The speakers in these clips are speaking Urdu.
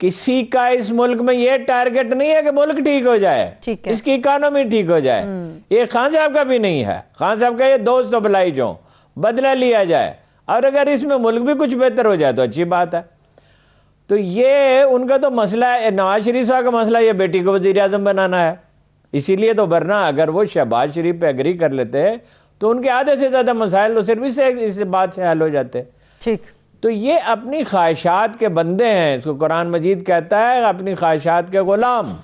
کسی کا اس ملک میں یہ ٹارگٹ نہیں ہے کہ ملک ٹھیک ہو جائے، ٹھیک ہے، اس کی اکانومی ٹھیک ہو جائے، یہ خان صاحب کا بھی نہیں ہے۔ خان صاحب کا یہ دوست و بھلائی جو بدلہ لیا جائے، اور اگر اس میں ملک بھی کچھ بہتر ہو جائے تو اچھی بات ہے۔ تو یہ ان کا تو مسئلہ ہے، نواز شریف صاحب کا مسئلہ یہ بیٹی کو وزیر اعظم بنانا ہے، اسی لیے تو ورنہ اگر وہ شہباز شریف پہ ایگری کر لیتے تو ان کے آدھے سے زیادہ مسائل تو صرف اس بات سے حل ہو جاتے۔ ٹھیک، تو یہ اپنی خواہشات کے بندے ہیں، اس کو قرآن مجید کہتا ہے اپنی خواہشات کے غلام۔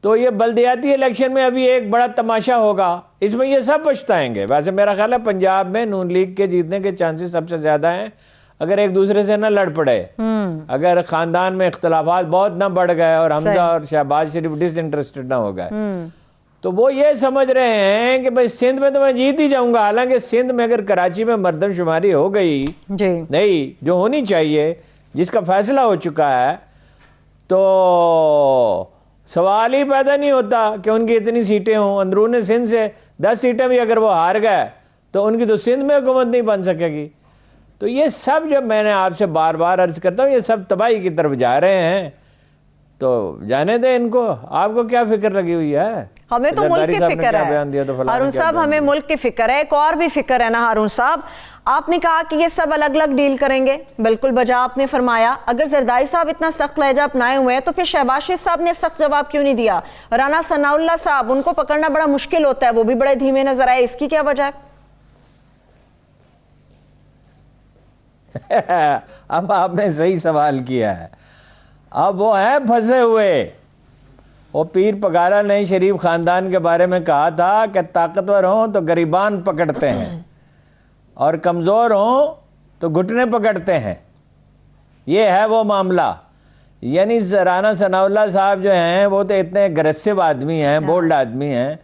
تو یہ بلدیاتی الیکشن میں ابھی ایک بڑا تماشا ہوگا، اس میں یہ سب پچھتائیں گے۔ ویسے میرا خیال ہے پنجاب میں نون لیگ کے جیتنے کے چانسز سب سے زیادہ ہیں اگر ایک دوسرے سے نہ لڑ پڑے، اگر خاندان میں اختلافات بہت نہ بڑھ گئے اور حمزہ اور شہباز شریف ڈس انٹرسٹڈ نہ ہو گئے، تو وہ یہ سمجھ رہے ہیں کہ بھئی سندھ میں تو میں جیت ہی جاؤں گا، حالانکہ سندھ میں اگر کراچی میں مردم شماری ہو گئی جی، نہیں جو ہونی چاہیے، جس کا فیصلہ ہو چکا ہے، تو سوال ہی پیدا نہیں ہوتا کہ ان کی اتنی سیٹیں ہوں۔ اندرون سندھ سے 10 سیٹیں بھی اگر وہ ہار گئے تو ان کی تو سندھ میں حکومت نہیں بن سکے گی۔ تو یہ سب جب میں نے آپ سے بار بار عرض کرتا ہوں یہ سب تباہی کی طرف جا رہے ہیں، تو جانے دیں ان کو۔ آپ کو کیا فکر لگی ہوئی ہے؟ ہمیں تو ملک کی فکر ہے ہارون صاحب، ہمیں ملک کی فکر ہے، ایک اور بھی فکر ہے نا ہارون صاحب۔ آپ نے کہا کہ یہ سب الگ الگ ڈیل کریں گے، بالکل بجا آپ نے فرمایا۔ اگر زرداری صاحب اتنا سخت لہجہ اپنائے ہوئے ہیں تو پھر شہباز شریف صاحب نے سخت جواب کیوں نہیں دیا؟ رانا ثناء اللہ صاحب، ان کو پکڑنا بڑا مشکل ہوتا ہے، وہ بھی بڑے دھیمے نظر آئے، اس کی کیا وجہ ہے؟ اب آپ نے صحیح سوال کیا ہے۔ اب وہ ہیں پھنسے ہوئے۔ وہ پیر پگارا نے شریف خاندان کے بارے میں کہا تھا کہ طاقتور ہوں تو گریبان پکڑتے ہیں اور کمزور ہوں تو گھٹنے پکڑتے ہیں۔ یہ ہے وہ معاملہ۔ یعنی رانا ثناء اللہ صاحب جو ہیں وہ تو اتنے اگریسو آدمی ہیں، بولڈ آدمی ہیں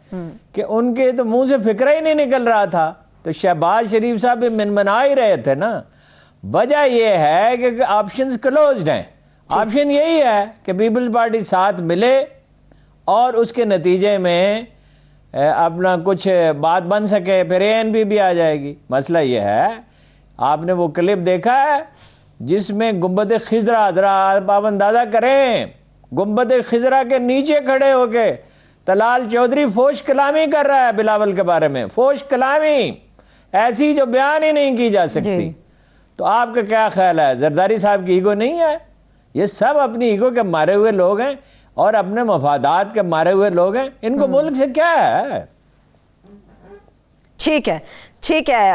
کہ ان کے تو منہ سے فکرہ ہی نہیں نکل رہا تھا۔ تو شہباز شریف صاحب بھی منمنا ہی رہے تھے نا۔ وجہ یہ ہے کہ آپشنز کلوزڈ ہیں۔ آپشن یہی ہے کہ پیپلز پارٹی ساتھ ملے اور اس کے نتیجے میں اپنا کچھ بات بن سکے، پھر ANP بھی آ جائے گی۔ مسئلہ یہ ہے، آپ نے وہ کلپ دیکھا ہے جس میں گنبد خضرا، ذرا آپ اندازہ کریں، گنبد خضرا کے نیچے کھڑے ہو کے طلال چودھری فوش کلامی کر رہا ہے بلاول کے بارے میں، فوش کلامی ایسی جو بیان ہی نہیں کی جا سکتی۔ تو آپ کا کیا خیال ہے، زرداری صاحب کی ایگو نہیں ہے؟ یہ سب اپنی ایگو کے مارے ہوئے لوگ ہیں اور اپنے مفادات کے مارے ہوئے لوگ ہیں، ان کو ملک سے کیا ہے؟ ٹھیک ہے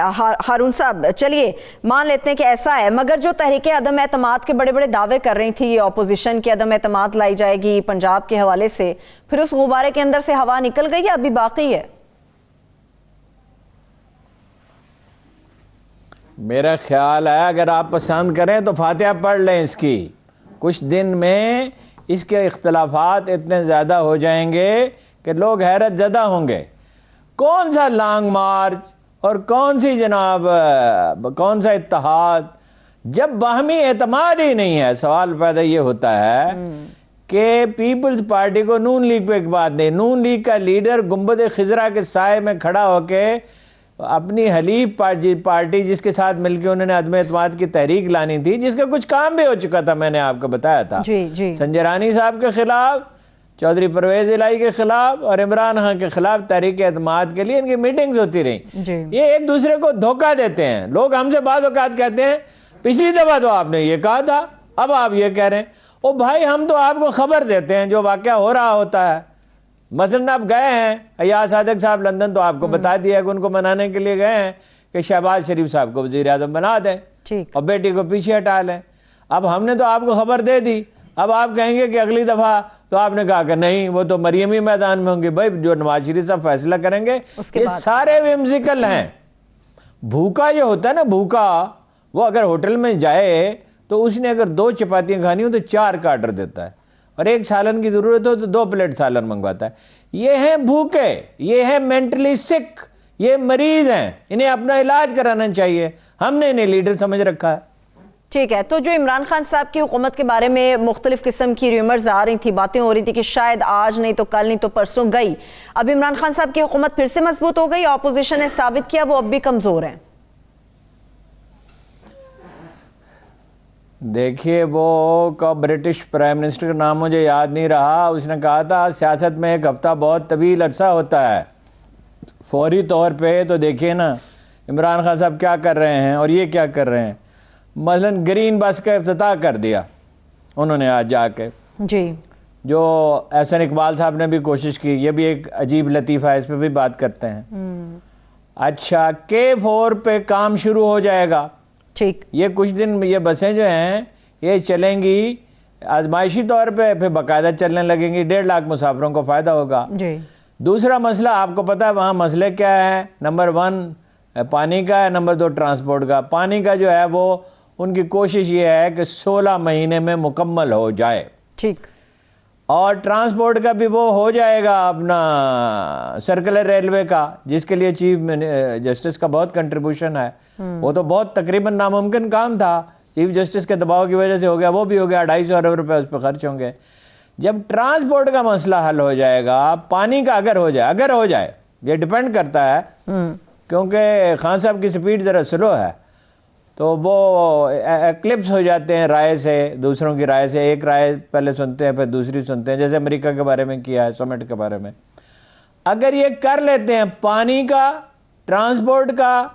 ہارون صاحب، چلیے مان لیتے ہیں کہ ایسا ہے، مگر جو تحریک عدم اعتماد کے بڑے بڑے دعوے کر رہی تھی، یہ اپوزیشن کی عدم اعتماد لائی جائے گی پنجاب کے حوالے سے، پھر اس غبارے کے اندر سے ہوا نکل گئی یا ابھی باقی ہے؟ میرا خیال ہے اگر آپ پسند کریں تو فاتحہ پڑھ لیں اس کی۔ کچھ دن میں اس کے اختلافات اتنے زیادہ ہو جائیں گے کہ لوگ حیرت زدہ ہوں گے۔ کون سا لانگ مارچ اور کون سی جناب کون سا اتحاد، جب باہمی اعتماد ہی نہیں ہے۔ سوال پیدا یہ ہوتا ہے کہ پیپلز پارٹی کو نون لیگ پہ ایک بات نہیں، نون لیگ کا لیڈر گنبد خضرا کے سائے میں کھڑا ہو کے اپنی حلیف پارٹی جس کے ساتھ مل کے انہوں نے عدم اعتماد کی تحریک لانی تھی، جس کا کچھ کام بھی ہو چکا تھا، میں نے آپ کو بتایا تھا، سنجے رانی صاحب کے خلاف، چودھری پرویز الہی کے خلاف اور عمران خان کے خلاف تحریک اعتماد کے لیے ان کی میٹنگز ہوتی رہیں۔ یہ ایک دوسرے کو دھوکہ دیتے ہیں۔ لوگ ہم سے بعض اوقات کہتے ہیں پچھلی دفعہ تو آپ نے یہ کہا تھا، اب آپ یہ کہہ رہے ہیں۔ او بھائی، ہم تو آپ کو خبر دیتے ہیں جو واقعہ ہو رہا ہوتا ہے۔ مثلاً آپ گئے ہیں، ایاز صادق صاحب لندن، تو آپ کو بتا دیا کہ ان کو منانے کے لیے گئے ہیں کہ شہباز شریف صاحب کو وزیر اعظم بنا دیں اور بیٹی کو پیچھے ہٹا لیں۔ اب ہم نے تو آپ کو خبر دے دی، اب آپ کہیں گے کہ اگلی دفعہ تو آپ نے کہا کہ نہیں، وہ تو مریمی میدان میں ہوں گے۔ بھائی، جو نواز شریف صاحب فیصلہ کریں گے، یہ سارے ومزیکل ہیں۔ بھوکا جو ہوتا ہے نا، بھوکا، وہ اگر ہوٹل میں جائے تو اس نے اگر 2 چپاتیاں کھانی ہوں تو 4 کا آرڈر دیتا ہے، اور 1 سالن کی ضرورت ہو تو 2 پلیٹ سالن منگواتا ہے۔ یہ ہیں بھوکے، یہ ہیں مینٹلی سک، یہ مریض ہیں، انہیں اپنا علاج کرانا چاہیے۔ ہم نے انہیں لیڈر سمجھ رکھا ہے۔ ٹھیک ہے، تو جو عمران خان صاحب کی حکومت کے بارے میں مختلف قسم کی ریومرز آ رہی تھی، باتیں ہو رہی تھی کہ شاید آج نہیں تو کل نہیں تو پرسوں گئی، اب عمران خان صاحب کی حکومت پھر سے مضبوط ہو گئی، اپوزیشن نے ثابت کیا وہ اب بھی کمزور ہیں؟ دیکھیے وہ برٹش پرائم منسٹر کا نام مجھے یاد نہیں رہا, اس نے کہا تھا سیاست میں ایک ہفتہ بہت طویل عرصہ ہوتا ہے. فوری طور پہ تو دیکھیے نا عمران خان صاحب کیا کر رہے ہیں اور یہ کیا کر رہے ہیں. مثلاً گرین بس کا افتتاح کر دیا انہوں نے آج جا کے, جی, جو احسن اقبال صاحب نے بھی کوشش کی. یہ بھی ایک عجیب لطیفہ ہے, اس پہ بھی بات کرتے ہیں. اچھا, K4 پہ کام شروع ہو جائے گا. ٹھیک, یہ کچھ دن یہ بسیں جو ہیں یہ چلیں گی آزمائشی طور پہ, پھر باقاعدہ چلنے لگیں گی. 1.5 لاکھ مسافروں کو فائدہ ہوگا. جی, دوسرا مسئلہ آپ کو پتہ ہے وہاں مسئلے کیا ہے. نمبر 1 پانی کا ہے, نمبر 2 ٹرانسپورٹ کا. پانی کا جو ہے وہ ان کی کوشش یہ ہے کہ 16 مہینے میں مکمل ہو جائے. ٹھیک, اور ٹرانسپورٹ کا بھی وہ ہو جائے گا اپنا سرکلر ریلوے کا, جس کے لیے چیف جسٹس کا بہت کنٹریبیوشن ہے. وہ تو بہت تقریباً ناممکن کام تھا, چیف جسٹس کے دباؤ کی وجہ سے ہو گیا, وہ بھی ہو گیا. 250 ارب روپے اس پہ خرچ ہوں گے. جب ٹرانسپورٹ کا مسئلہ حل ہو جائے گا, پانی کا اگر ہو جائے یہ ڈیپینڈ کرتا ہے, کیونکہ خان صاحب کی سپیڈ ذرا سلو ہے, تو وہ ایکلپس ہو جاتے ہیں رائے سے, دوسروں کی رائے سے. ایک رائے پہلے سنتے ہیں پھر دوسری سنتے ہیں, جیسے امریکہ کے بارے میں کیا ہے, سمٹ کے بارے میں. اگر یہ کر لیتے ہیں پانی کا, ٹرانسپورٹ کا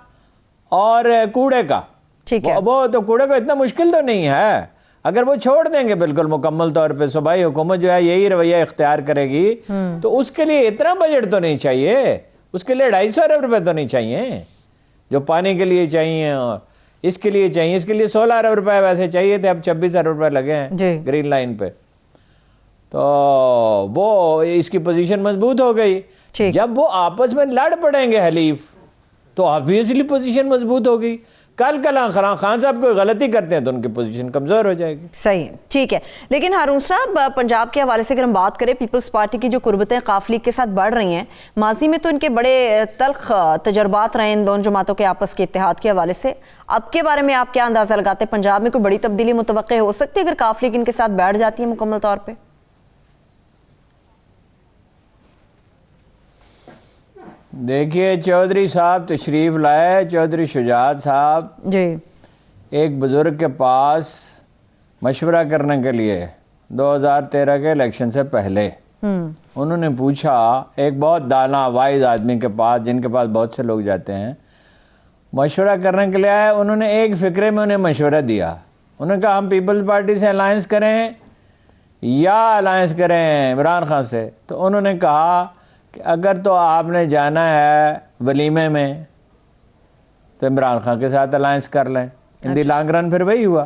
اور کوڑے کا, ٹھیک ہے, وہ تو کوڑے کو اتنا مشکل تو نہیں ہے. اگر وہ چھوڑ دیں گے بالکل مکمل طور پہ, صوبائی حکومت جو ہے یہی رویہ اختیار کرے گی, تو اس کے لیے اتنا بجٹ تو نہیں چاہیے. اس کے لیے 250 ارب روپے تو نہیں چاہیے جو پانی کے لیے چاہیے, اور اس کے لیے چاہیے. اس کے لیے 16 ارب روپے ویسے چاہیے تھے, اب 26 ارب روپے لگے ہیں گرین لائن پہ. تو وہ اس کی پوزیشن مضبوط ہو گئی. جب وہ آپس میں لڑ پڑیں گے حلیف, تو آبویسلی پوزیشن مضبوط ہوگی. کل خان صاحب کوئی غلطی کرتے ہیں تو ان کی پوزیشن کمزور ہو جائے گی. صحیح ہے, ٹھیک ہے. لیکن ہارون صاحب, پنجاب کے حوالے سے اگر ہم بات کریں, پیپلز پارٹی کی جو قربتیں قاف لیگ کے ساتھ بڑھ رہی ہیں, ماضی میں تو ان کے بڑے تلخ تجربات رہے ان دونوں جماعتوں کے آپس کے اتحاد کے حوالے سے. اب کے بارے میں آپ کیا اندازہ لگاتے ہیں؟ پنجاب میں کوئی بڑی تبدیلی متوقع ہو سکتی ہے اگر قاف لیگ ان کے ساتھ بیٹھ جاتی ہے مکمل طور پہ؟ دیکھیے, چودھری صاحب تشریف لائے, چودھری شجاعت صاحب, جی, ایک بزرگ کے پاس مشورہ کرنے کے لیے 2013 کے الیکشن سے پہلے انہوں نے پوچھا ایک بہت دانا وائز آدمی کے پاس, جن کے پاس بہت سے لوگ جاتے ہیں مشورہ کرنے کے لیے آئے. انہوں نے ایک فکرے میں انہیں مشورہ دیا. انہوں نے کہا ہم پیپلز پارٹی سے الائنس کریں یا الائنس کریں عمران خان سے. تو انہوں نے کہا کہ اگر تو آپ نے جانا ہے ولیمے میں تو عمران خان کے ساتھ الائنس کر لیں, ان دی لانگ رن پھر وہی ہوا.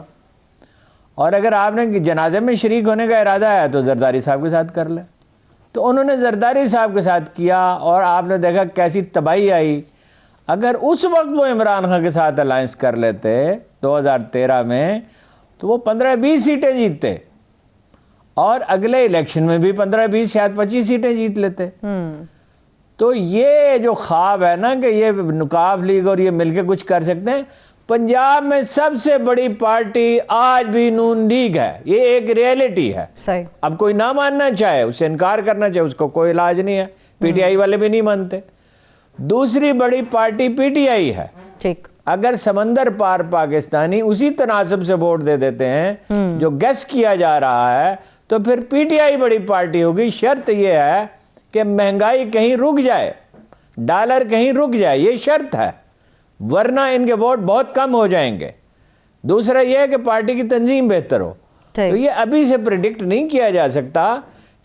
اور اگر آپ نے جنازے میں شریک ہونے کا ارادہ ہے تو زرداری صاحب کے ساتھ کر لیں. تو انہوں نے زرداری صاحب کے ساتھ کیا, اور آپ نے دیکھا کیسی تباہی آئی. اگر اس وقت وہ عمران خان کے ساتھ الائنس کر لیتے 2013 میں, تو وہ 15-20 سیٹیں جیتتے, اور اگلے الیکشن میں بھی 15-20 شاید 25 سیٹیں جیت لیتے. تو یہ جو خواب ہے نا کہ یہ نقاب لیگ اور یہ مل کے کچھ کر سکتے ہیں, پنجاب میں سب سے بڑی پارٹی آج بھی نون لیگ ہے. یہ ایک ریئلٹی ہے. صحیح. اب کوئی نہ ماننا چاہے, اسے انکار کرنا چاہے, اس کو کوئی علاج نہیں ہے. پی ٹی آئی والے بھی نہیں مانتے. دوسری بڑی پارٹی پی ٹی آئی ہے. ٹھیک. اگر سمندر پار پاکستانی اسی تناسب سے ووٹ دے دیتے ہیں جو گیس کیا جا رہا ہے, تو پھر پی ٹی آئی بڑی پارٹی ہوگی. شرط یہ ہے کہ مہنگائی کہیں رک جائے, ڈالر کہیں رک جائے, یہ شرط ہے, ورنہ ان کے ووٹ بہت کم ہو جائیں گے. دوسرا یہ ہے کہ پارٹی کی تنظیم بہتر ہو. تو یہ ابھی سے پریڈکٹ نہیں کیا جا سکتا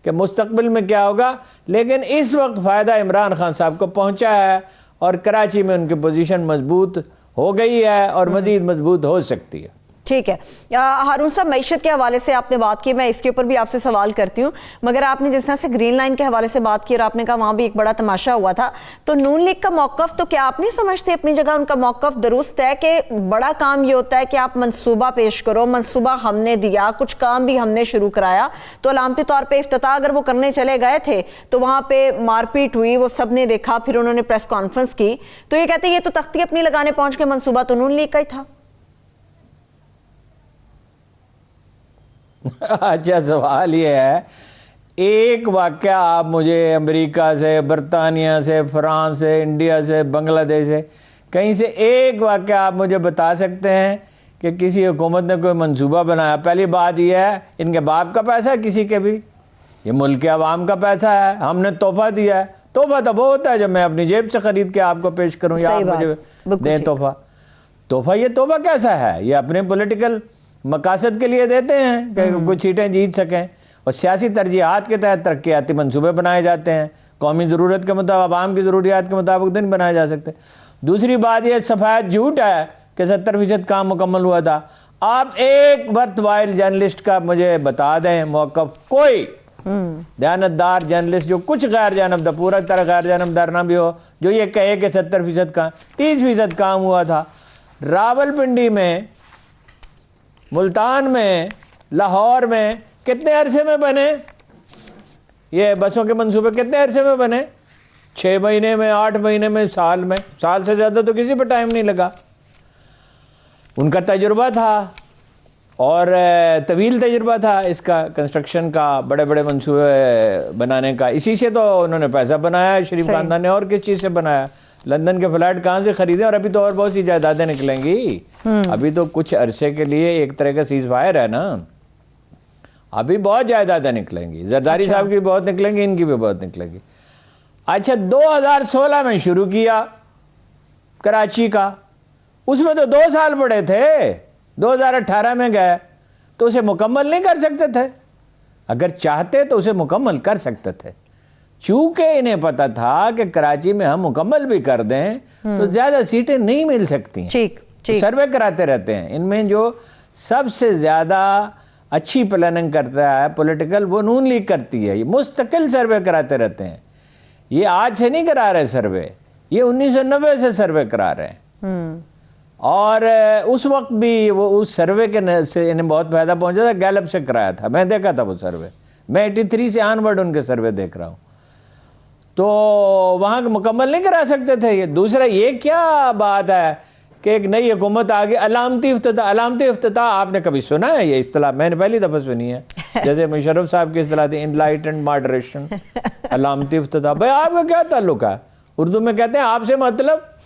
کہ مستقبل میں کیا ہوگا, لیکن اس وقت فائدہ عمران خان صاحب کو پہنچا ہے, اور کراچی میں ان کی پوزیشن مضبوط ہو گئی ہے اور مزید مضبوط ہو سکتی ہے. ٹھیک ہے. ہارون صاحب, معیشت کے حوالے سے آپ نے بات کی, میں اس کے اوپر بھی آپ سے سوال کرتی ہوں, مگر آپ نے جس طرح سے گرین لائن کے حوالے سے بات کی اور آپ نے کہا وہاں بھی ایک بڑا تماشا ہوا تھا, تو نون لیگ کا موقف, تو کیا آپ نہیں سمجھتے اپنی جگہ ان کا موقف درست ہے کہ بڑا کام یہ ہوتا ہے کہ آپ منصوبہ پیش کرو, منصوبہ ہم نے دیا, کچھ کام بھی ہم نے شروع کرایا, تو علامتی طور پہ افتتاح اگر وہ کرنے چلے گئے تھے تو وہاں پہ مار پیٹ ہوئی, وہ سب نے دیکھا, پھر انہوں نے پریس کانفرنس کی, تو یہ کہتے ہیں یہ تو تختی اپنی لگانے پہنچ کے منصوبہ تو نون لیگ کا ہی تھا. اچھا, سوال یہ ہے, ایک واقعہ آپ مجھے امریکہ سے, برطانیہ سے, فرانس سے, انڈیا سے, بنگلہ دیش سے, کہیں سے ایک واقعہ آپ مجھے بتا سکتے ہیں کہ کسی حکومت نے کوئی منصوبہ بنایا. پہلی بات یہ ہے ان کے باپ کا پیسہ ہے کسی کے بھی, یہ ملک کے عوام کا پیسہ ہے, ہم نے تحفہ دیا ہے. تحفہ تو وہ ہوتا ہے جب میں اپنی جیب سے خرید کے آپ کو پیش کروں یا آپ مجھے دیں تحفہ. تحفہ یہ تحفہ کیسا ہے؟ یہ اپنے پولیٹیکل مقاصد کے لیے دیتے ہیں کہ کچھ سیٹیں جیت سکیں, اور سیاسی ترجیحات کے تحت ترقیاتی منصوبے بنائے جاتے ہیں. قومی ضرورت کے مطابق, عوام کی ضروریات کے مطابق نہیں بنائے جا سکتے. دوسری بات یہ سفید جھوٹ ہے کہ 70% کام مکمل ہوا تھا. آپ ایک برتھ وائل جرنلسٹ کا مجھے بتا دیں موقف, کوئی دیانتدار جرنلسٹ جو کچھ غیر جانبدار, پورا طرح غیر جانبدار نہ بھی ہو, جو یہ کہے کہ 70% کا 30% کام ہوا تھا. راولپنڈی میں, ملتان میں, لاہور میں کتنے عرصے میں بنے یہ بسوں کے منصوبے؟ کتنے عرصے میں بنے؟ 6 مہینے میں, 8 مہینے میں, سال میں. سال سے زیادہ تو کسی پہ ٹائم نہیں لگا. ان کا تجربہ تھا اور طویل تجربہ تھا اس کا, کنسٹرکشن کا, بڑے بڑے منصوبے بنانے کا. اسی سے تو انہوں نے پیسہ بنایا شریف خاندان نے. اور کس چیز سے بنایا؟ لندن کے فلیٹ کہاں سے خریدے؟ اور ابھی تو اور بہت سی جائیدادیں نکلیں گی. ابھی تو کچھ عرصے کے لیے ایک طرح کا سیز فائر ہے نا, ابھی بہت جائیدادیں نکلیں گی. زرداری صاحب کی بھی بہت نکلیں گی, ان کی بھی بہت نکلیں گی. اچھا 2016 میں شروع کیا کراچی کا, اس میں تو 2 سال پڑے تھے. 2018 میں گئے تو اسے مکمل نہیں کر سکتے تھے؟ اگر چاہتے تو اسے مکمل کر سکتے تھے. چونکہ انہیں پتا تھا کہ کراچی میں ہم مکمل بھی کر دیں تو زیادہ سیٹیں نہیں مل سکتی ہیں. سروے کراتے رہتے ہیں. ان میں جو سب سے زیادہ اچھی پلاننگ کرتا ہے پولیٹیکل, وہ نون لیگ کرتی ہے. یہ مستقل سروے کراتے رہتے ہیں. یہ آج سے نہیں کرا رہے سروے, یہ 1990 سے سروے کرا رہے ہیں. اور اس وقت بھی وہ اس سروے کے سے انہیں بہت فائدہ پہنچا تھا. گیلپ سے کرایا تھا, میں دیکھا تھا وہ سروے. میں 83 سے آنورڈ ان کے سروے دیکھ رہا ہوں. تو وہاں مکمل نہیں کرا سکتے تھے یہ. دوسرا یہ کیا بات ہے کہ ایک نئی حکومت آگے علامتی افتتاح. علامتی افتتاح آپ نے کبھی سنا ہے یہ اصطلاح؟ میں نے پہلی دفعہ سنی ہے. جیسے مشرف صاحب کی اصطلاح تھی انلائٹنڈ ماڈریشن, علامتی افتتاح. بھائی آپ کا کیا تعلق ہے؟ اردو میں کہتے ہیں آپ سے مطلب.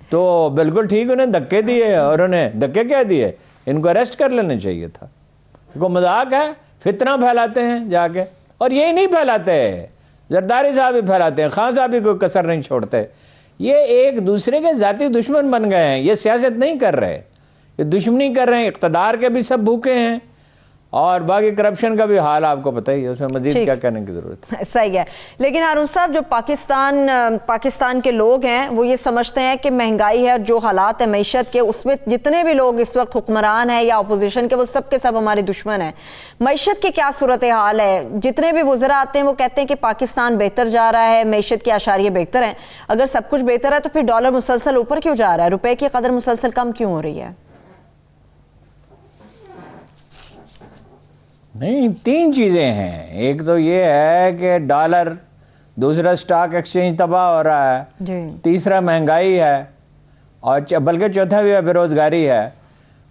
تو بالکل ٹھیک, انہیں دھکے دیے, اور انہیں دھکے کیا دیے, ان کو اریسٹ کر لینا چاہیے تھا. ان کو مذاق ہے, فتنہ پھیلاتے ہیں جا کے. اور یہی نہیں پھیلاتے, زرداری صاحب بھی پھیلاتے ہیں, خان صاحب بھی کوئی کسر نہیں چھوڑتے. یہ ایک دوسرے کے ذاتی دشمن بن گئے ہیں. یہ سیاست نہیں کر رہے, یہ دشمنی کر رہے ہیں. اقتدار کے بھی سب بھوکے ہیں, اور باقی کرپشن کا بھی حال آپ کو پتہ ہی ہے, اس میں مزید کیا کہنے کی ضرورت ہے. صحیح ہے. لیکن ہارون صاحب, جو پاکستان کے لوگ ہیں وہ یہ سمجھتے ہیں کہ مہنگائی ہے اور جو حالات ہیں معیشت کے, اس میں جتنے بھی لوگ اس وقت حکمران ہیں یا اپوزیشن کے, وہ سب کے سب ہمارے دشمن ہیں. معیشت کی کیا صورتحال ہے؟ جتنے بھی وزراء آتے ہیں وہ کہتے ہیں کہ پاکستان بہتر جا رہا ہے, معیشت کے اشاریے بہتر ہیں. اگر سب کچھ بہتر ہے تو پھر ڈالر مسلسل اوپر کیوں جا رہا ہے؟ روپے کی قدر مسلسل کم کیوں ہو رہی ہے؟ نہیں, 3 چیزیں ہیں. ایک تو یہ ہے کہ ڈالر, دوسرا سٹاک ایکسچینج تباہ ہو رہا ہے, تیسرا مہنگائی ہے, اور بلکہ چوتھا بھی ہے بے روزگاری ہے.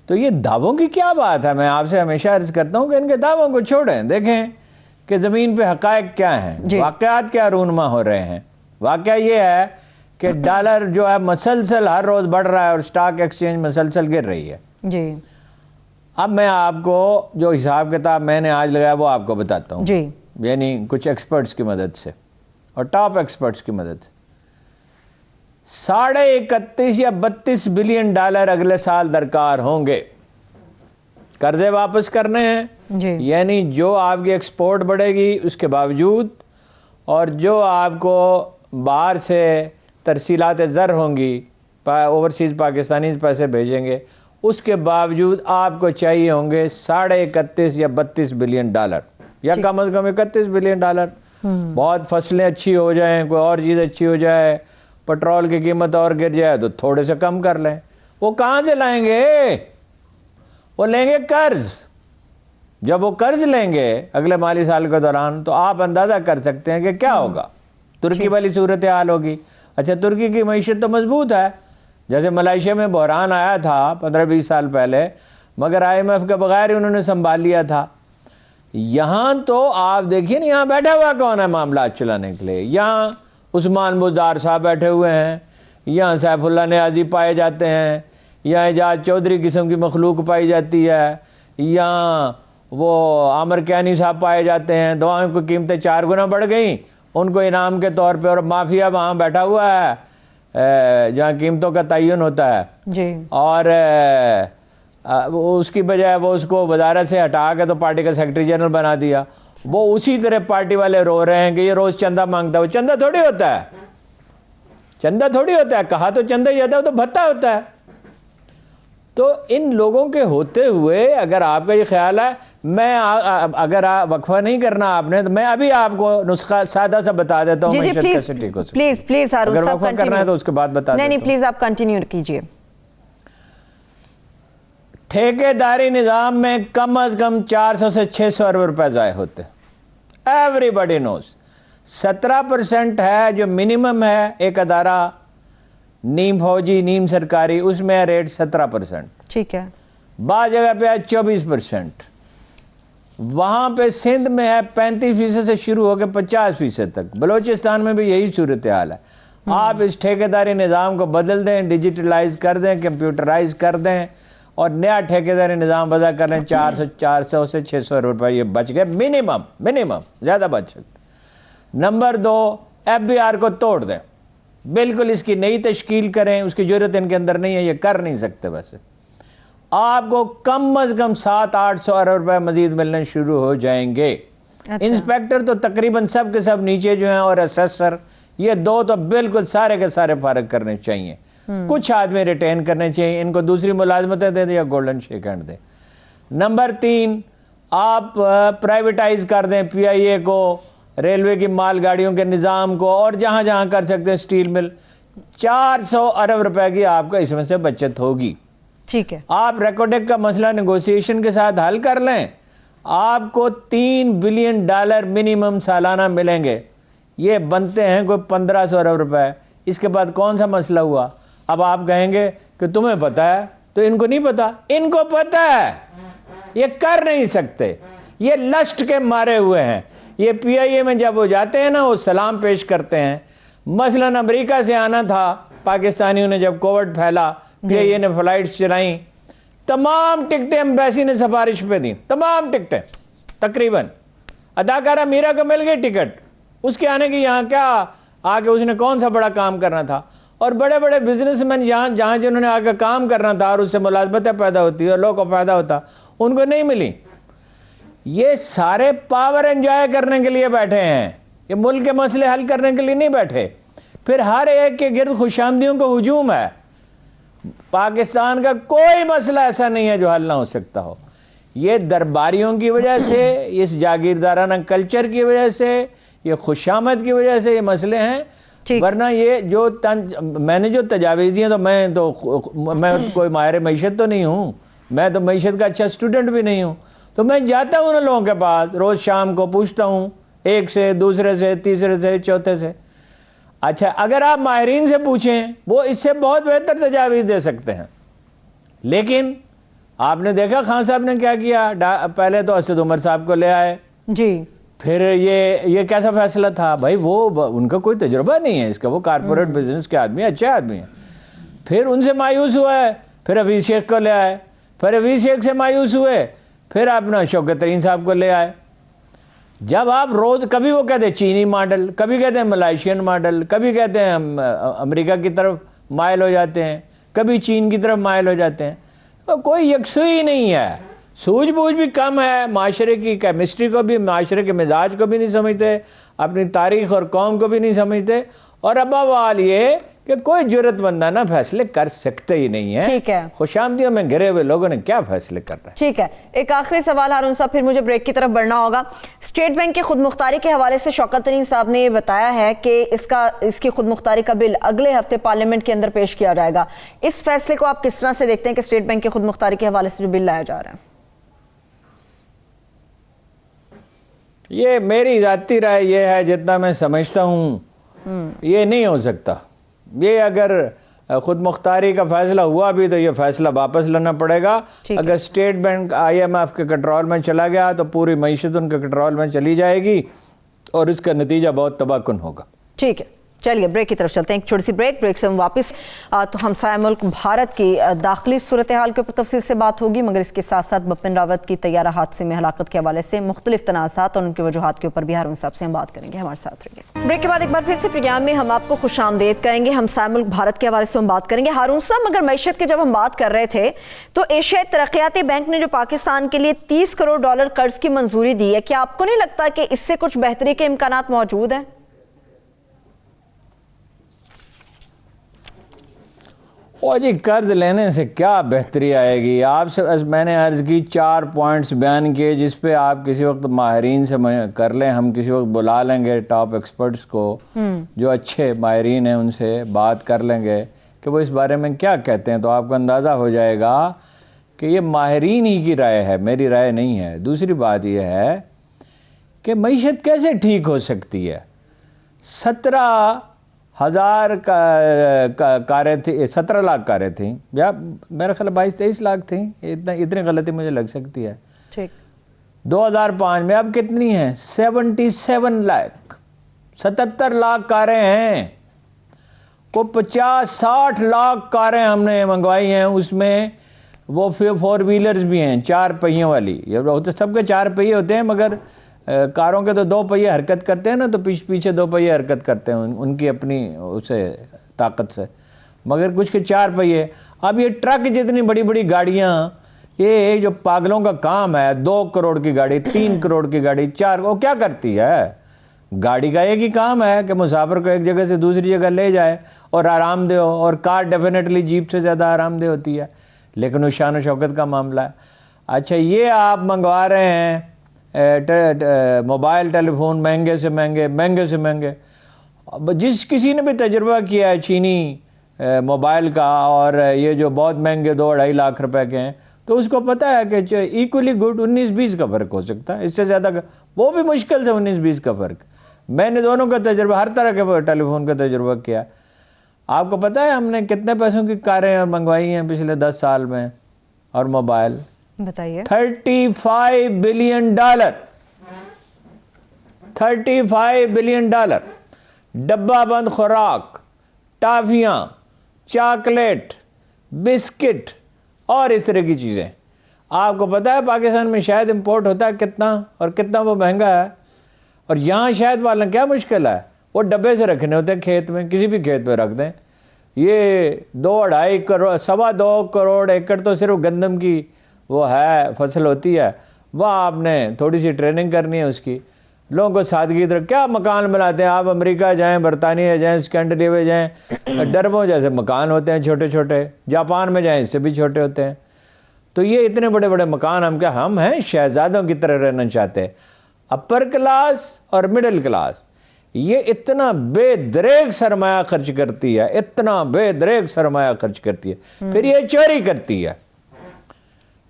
تو یہ دعووں کی کیا بات ہے؟ میں آپ سے ہمیشہ عرض کرتا ہوں کہ ان کے دعووں کو چھوڑیں, دیکھیں کہ زمین پہ حقائق کیا ہیں, واقعات کیا رونما ہو رہے ہیں. واقعہ یہ ہے کہ ڈالر جو ہے مسلسل ہر روز بڑھ رہا ہے, اور سٹاک ایکسچینج مسلسل گر رہی ہے. جی. اب میں آپ کو جو حساب کتاب میں نے آج لگایا وہ آپ کو بتاتا ہوں. جی. یعنی کچھ ایکسپرٹس کی مدد سے, اور ٹاپ ایکسپرٹس کی مدد سے. 31.5 یا 32 بلین ڈالر اگلے سال درکار ہوں گے. قرضے واپس کرنے ہیں. جی. یعنی جو آپ کی ایکسپورٹ بڑھے گی اس کے باوجود, اور جو آپ کو باہر سے ترسیلات زر ہوں گی, اوورسیز پاکستانی پیسے بھیجیں گے, اس کے باوجود آپ کو چاہیے ہوں گے 31.5 یا 32 بلین ڈالر, یا کم از کم 31 بلین ڈالر. بہت فصلیں اچھی ہو جائیں, کوئی اور چیز اچھی ہو جائے, پٹرول کی قیمت اور گر جائے تو تھوڑے سے کم کر لیں. وہ کہاں سے لائیں گے؟ وہ لیں گے قرض. جب وہ قرض لیں گے اگلے مالی سال کے دوران, تو آپ اندازہ کر سکتے ہیں کہ کیا ہوگا. ترکی والی صورتحال ہوگی. اچھا, ترکی کی معیشت تو مضبوط ہے, جیسے ملائیشیا میں بحران آیا تھا 15-20 سال پہلے, مگر IMF کے بغیر انہوں نے سنبھال لیا تھا. یہاں تو آپ دیکھیے نا, یہاں بیٹھا ہوا کون ہے معاملات چلانے کے لیے؟ یہاں عثمان بزدار صاحب بیٹھے ہوئے ہیں, یہاں سیف اللہ نیازی پائے جاتے ہیں, یا اعجاز چودھری قسم کی مخلوق پائی جاتی ہے، یا وہ عامر کیانی صاحب پائے جاتے ہیں، دواؤں کی قیمتیں 4 گنا بڑھ گئیں ان کو انعام کے طور پہ، اور مافیا وہاں بیٹھا ہوا ہے جہاں قیمتوں کا تعین ہوتا ہے جی، اور اس کی بجائے وہ اس کو وزارت سے ہٹا کے تو پارٹی کا سیکرٹری جنرل بنا دیا. وہ اسی طرح پارٹی والے رو رہے ہیں کہ یہ روز چندہ مانگتا ہے. وہ چندہ تھوڑی ہوتا ہے، چندہ تھوڑی ہوتا ہے، کہا تو چندہ ہی ہوتا ہے، وہ تو بھتہ ہوتا ہے. تو ان لوگوں کے ہوتے ہوئے اگر آپ کا یہ خیال ہے، میں اگر وقفہ نہیں کرنا آپ نے تو میں ابھی آپ کو نسخہ سادہ سا بتا دیتا ہوں معیشت کیسے ٹھیک ہو سکتی ہے. پلیز ہارون اگر صاحب وقفہ کرنا ہے تو اس کے بعد بتا دیتا ہوں. نہیں پلیز آپ کنٹینیو کیجئے. ٹھیکیداری نظام میں کم از کم 400 سے 600 ارب روپے ضائع ہوتے ہیں. ایوری بڈی نوز. 17% ہے جو منیمم ہے ایک ادارہ، نیم فوجی نیم سرکاری، اس میں ریٹ 17%. ٹھیک ہے. بعض جگہ پہ ہے 24%. وہاں پہ سندھ میں ہے 35% سے شروع ہو کے 50% تک. بلوچستان میں بھی یہی صورتحال ہے. آپ اس ٹھیکیداری نظام کو بدل دیں، ڈیجیٹلائز کر دیں، کمپیوٹرائز کر دیں اور نیا ٹھیکیداری نظام وضع کر لیں، 400 سے 600 ارب روپے یہ بچ گئے منیمم، زیادہ بچ سکتے. نمبر 2، FBR کو توڑ دیں، بالکل اس کی نئی تشکیل کریں. اس کی ضرورت ان کے اندر نہیں ہے، یہ کر نہیں سکتے. ویسے آپ کو کم از کم 700-800 ارب روپے مزید ملنے شروع ہو جائیں گے. انسپیکٹر تو تقریباً سب کے سب نیچے جو ہیں، اور اسیسر، یہ 2 تو بالکل سارے کے سارے فارغ کرنے چاہیے. کچھ آدمی ریٹین کرنے چاہیے، ان کو دوسری ملازمتیں دے دیں یا گولڈن شیک ہینڈ دیں. نمبر 3، آپ پرائیویٹائز کر دیں PIA کو، ریلوے کی مال گاڑیوں کے نظام کو، اور جہاں جہاں کر سکتے ہیں اسٹیل مل. 400 ارب روپے کی آپ کا اس میں سے بچت ہوگی. ٹھیک ہے. آپ ریکوڈیک کا مسئلہ نیگوسیشن کے ساتھ حل کر لیں، آپ کو $3 بلین منیمم سالانہ ملیں گے. یہ بنتے ہیں کوئی 1500 ارب روپے. اس کے بعد کون سا مسئلہ ہوا؟ اب آپ کہیں گے کہ تمہیں پتہ ہے تو ان کو نہیں پتا. ان کو پتہ ہے، یہ کر نہیں سکتے، یہ لسٹ کے مارے ہوئے ہیں. یہ PIA میں جب وہ جاتے ہیں نا، وہ سلام پیش کرتے ہیں. مثلاً امریکہ سے آنا تھا پاکستانیوں نے، جب کووڈ پھیلا، PIA نے فلائٹس چلائیں، تمام ٹکٹیں ایمبیسی نے سفارش پہ دیں، تمام ٹکٹیں تقریباً. اداکارہ میرا کو مل گئی ٹکٹ اس کے آنے کی. یہاں کیا آگے اس نے کون سا بڑا کام کرنا تھا؟ اور بڑے بڑے بزنس مین جہاں جنہوں نے آگے کام کرنا تھا اور اس سے ملازمتیں پیدا ہوتی اور لوگوں کو فائدہ ہوتا، ان کو نہیں ملی. یہ سارے پاور انجوائے کرنے کے لیے بیٹھے ہیں، یہ ملک کے مسئلے حل کرنے کے لیے نہیں بیٹھے. پھر ہر ایک کے گرد خوشامدیوں کو ہجوم ہے. پاکستان کا کوئی مسئلہ ایسا نہیں ہے جو حل نہ ہو سکتا ہو. یہ درباریوں کی وجہ سے، اس جاگیردارانہ کلچر کی وجہ سے، یہ خوشامد کی وجہ سے یہ مسئلے ہیں. ورنہ یہ جو میں نے جو تجاویز دی ہیں، تو میں کوئی ماہر معیشت تو نہیں ہوں، میں تو معیشت کا اچھا اسٹوڈنٹ بھی نہیں ہوں. تو میں جاتا ہوں ان لوگوں کے پاس روز شام کو، پوچھتا ہوں ایک سے، دوسرے سے، تیسرے سے، چوتھے سے. اچھا، اگر آپ ماہرین سے پوچھیں، وہ اس سے بہت بہتر تجاویز دے سکتے ہیں. لیکن آپ نے دیکھا خان صاحب نے کیا کیا؟ پہلے تو اسد عمر صاحب کو لے آئے جی. پھر یہ کیسا فیصلہ تھا بھائی؟ وہ ان کا کوئی تجربہ نہیں ہے اس کا، وہ کارپوریٹ بزنس کے آدمی، اچھے آدمی ہیں. پھر ان سے مایوس ہوا ہے، پھر حفیظ شیخ کو لے آئے. پھر حفیظ شیخ سے مایوس ہوئے، پھر اپنا شوکت ترین صاحب کو لے آئے. جب آپ روز کبھی وہ کہتے ہیں چینی ماڈل، کبھی کہتے ہیں ملائیشین ماڈل، کبھی کہتے ہیں ہم امریکہ کی طرف مائل ہو جاتے ہیں، کبھی چین کی طرف مائل ہو جاتے ہیں، تو کوئی یکسوئی نہیں ہے. سوجھ بوجھ بھی کم ہے، معاشرے کی کیمسٹری کو بھی، معاشرے کے مزاج کو بھی نہیں سمجھتے، اپنی تاریخ اور قوم کو بھی نہیں سمجھتے. اور ابوال یہ کہ کوئی جرت مندانہ فیصلے کر سکتے ہی نہیں ہیں. ٹھیک ہے، خوش آمدیوں میں گھرے ہوئے لوگوں نے کیا فیصلے کر رہے ہیں. ٹھیک ہے، ایک آخری سوال ہارون صاحب، پھر مجھے بریک کی طرف بڑھنا ہوگا. اسٹیٹ بینک کی خود مختاری کے حوالے سے شوکت ترین صاحب نے یہ بتایا ہے کہ اس کی خود مختاری کا بل اگلے ہفتے پارلیمنٹ کے اندر پیش کیا جائے گا. اس فیصلے کو آپ کس طرح سے دیکھتے ہیں کہ اسٹیٹ بینک کی خود مختاری کے حوالے سے جو بل لایا جا رہا ہے؟ یہ میری ذاتی رائے یہ ہے، جتنا میں سمجھتا ہوں یہ نہیں ہو سکتا. یہ اگر خود مختاری کا فیصلہ ہوا بھی تو یہ فیصلہ واپس لینا پڑے گا. اگر اسٹیٹ بینک IMF کے کنٹرول میں چلا گیا تو پوری معیشت ان کے کنٹرول میں چلی جائے گی اور اس کا نتیجہ بہت تباہ کن ہوگا. ٹھیک ہے. چلیے بریک کی طرف چلتے ہیں، ایک چھوٹی سی بریک سے ہم واپس تو ہمسایہ ملک بھارت کی داخلی صورتحال کے اوپر تفصیل سے بات ہوگی، مگر اس کے ساتھ ساتھ بپن راوت کی طیارہ حادثے میں ہلاکت کے حوالے سے مختلف تنازعات اور ان کی وجوہات کے اوپر بھی ہارون صاحب سے ہم بات کریں گے، ہمارے ساتھ رہیے۔ بریک کے بعد ایک بار پھر سے پروگرام میں ہم آپ کو خوش آمدید کہیں گے، ہمسایہ ملک بھارت کے حوالے سے ہم بات کریں گے۔ ہارون صاحب، مگر معیشت کی جب ہم بات کر رہے تھے تو ایشیائی ترقیاتی بینک نے جو پاکستان کے لیے $30 کروڑ قرض کی منظوری دی ہے، کیا آپ کو نہیں لگتا کہ اس سے کچھ بہتری کے امکانات موجود ہیں؟ اور جی قرض لینے سے کیا بہتری آئے گی؟ آپ سے میں نے عرض کی 4 پوائنٹس بیان کیے جس پہ آپ کسی وقت ماہرین سے کر لیں، ہم کسی وقت بلا لیں گے ٹاپ ایکسپرٹس کو جو اچھے ماہرین ہیں، ان سے بات کر لیں گے کہ وہ اس بارے میں کیا کہتے ہیں، تو آپ کو اندازہ ہو جائے گا کہ یہ ماہرین ہی کی رائے ہے، میری رائے نہیں ہے۔ دوسری بات یہ ہے کہ معیشت کیسے ٹھیک ہو سکتی ہے؟ 17,000 کاریں تھیں، 17 لاکھ کاریں تھیں، یا میرا خیال 22-23 لاکھ تھیں، اتنی غلطی مجھے لگ سکتی ہے۔ ٹھیک 2005 میں اب کتنی ہیں؟ 77 لاکھ، 77 لاکھ کاریں ہیں۔ کو 50-60 لاکھ کاریں ہم نے منگوائی ہیں، اس میں وہ 4 ویلرز بھی ہیں، 4 پہیوں والی۔ سب کے 4 پہیے ہوتے ہیں، مگر کاروں کے تو 2 پہیے حرکت کرتے ہیں نا، تو پیچھے 2 پہیے حرکت کرتے ہیں ان کی اپنی اسے طاقت سے، مگر کچھ کے 4 پہیے۔ اب یہ ٹرک جتنی بڑی بڑی گاڑیاں، یہ جو پاگلوں کا کام ہے، 2 کروڑ کی گاڑی، 3 کروڑ کی گاڑی، 4، وہ کیا کرتی ہے؟ گاڑی کا ایک ہی کام ہے کہ مسافر کو ایک جگہ سے دوسری جگہ لے جائے اور آرام دہ ہو، اور کار ڈیفینیٹلی جیپ سے زیادہ آرام دہ ہوتی ہے، لیکن وہ شان و شوکت کا معاملہ ہے۔ اچھا، یہ آپ منگوا رہے ہیں موبائل ٹیلی فون مہنگے سے مہنگے، جس کسی نے بھی تجربہ کیا ہے چینی موبائل کا، اور یہ جو بہت مہنگے 2-2.5 لاکھ روپے کے ہیں، تو اس کو پتہ ہے کہ ایکولی گڈ 19-20 کا فرق ہو سکتا ہے، اس سے زیادہ وہ بھی مشکل سے 19-20 کا فرق۔ میں نے دونوں کا تجربہ، ہر طرح کے ٹیلی فون کا تجربہ کیا۔ آپ کو پتہ ہے ہم نے کتنے پیسوں کی کاریں منگوائی ہیں پچھلے 10 سال میں، اور موبائل؟ بتائیے۔ $35 بلین، $35 بلین، ڈبہ بند خوراک، ٹافیاں، چاکلیٹ، بسکٹ اور اس طرح کی چیزیں۔ آپ کو پتہ ہے پاکستان میں شاید امپورٹ ہوتا ہے کتنا، اور کتنا وہ مہنگا ہے، اور یہاں شاید والا کیا مشکل ہے، وہ ڈبے سے رکھنے ہوتے ہیں کھیت میں، کسی بھی کھیت پہ رکھ دیں۔ یہ 2-2.5 کروڑ 2.25 کروڑ ایکڑ تو صرف گندم کی وہ ہے فصل ہوتی ہے، وہ آپ نے تھوڑی سی ٹریننگ کرنی ہے اس کی۔ لوگوں کو سادگی طرح کیا مکان بناتے ہیں، آپ امریکہ جائیں، برطانیہ جائیں، اسکینڈینیویا جائیں، ڈرموں جیسے مکان ہوتے ہیں چھوٹے چھوٹے، جاپان میں جائیں اس سے بھی چھوٹے ہوتے ہیں۔ تو یہ اتنے بڑے بڑے مکان ہم ہیں شہزادوں کی طرح رہنا چاہتے ہیں۔ اپر کلاس اور مڈل کلاس یہ اتنا بے دریغ سرمایہ خرچ کرتی ہے، اتنا بے دریغ سرمایہ خرچ کرتی ہے، پھر یہ چوری کرتی ہے۔